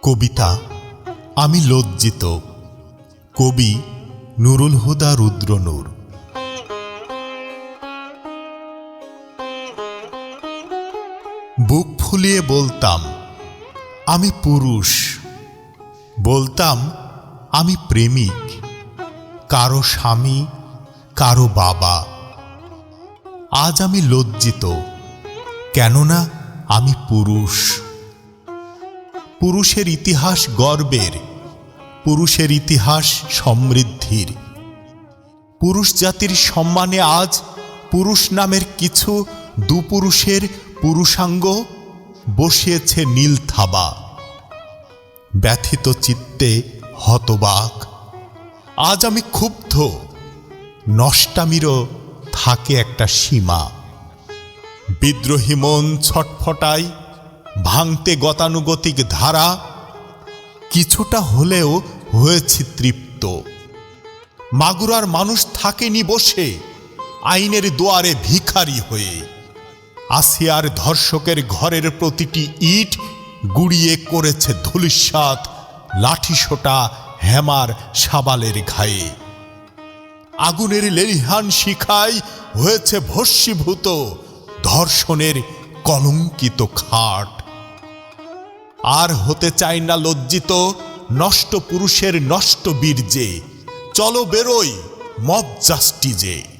কবিতা আমি লজ্জিত। কবি নুরুল হুদা রুদ্রনূর। বুক ফুলিয়ে বলতাম আমি পুরুষ, বলতাম আমি প্রেমিক, কারো স্বামী, কারো বাবা। আজ আমি লজ্জিত, কেননা আমি পুরুষ। পুরুষের ইতিহাস গর্বের, পুরুষের ইতিহাস সমৃদ্ধির। পুরুষ জাতির সম্মানে আজ পুরুষ নামের কিছু দুপুরুষের পুরুষাঙ্গ বসিয়েছে নীল থাবা। ব্যথিত চিত্তে হতবাক আজ আমি ক্ষুব্ধ। নষ্টামিরও থাকে একটা সীমা। বিদ্রোহী মন ছটফটায়, ভাঙতে গতানুগতিক ধারা। কিছুটা হলেও হয়েছি তৃপ্ত। মাগুরার মানুষ থাকেনি বসে আইনের দুয়ারে ভিখারি হয়ে। আসিয়ার ধর্ষকের ঘরের প্রতিটি ইট গুড়িয়ে করেছে ধূলিসাৎ লাঠিসোঁটা হেমার সাবালের ঘায়ে। আগুনের লেলিহান শিখায় হয়েছে ভস্মীভূত ধর্ষণের কলঙ্কিত খাট। আর হতে চাই না লজ্জিত নষ্ট পুরুষের নষ্ট বীর্যে। চলো বেরোই মব জাস্টিজে।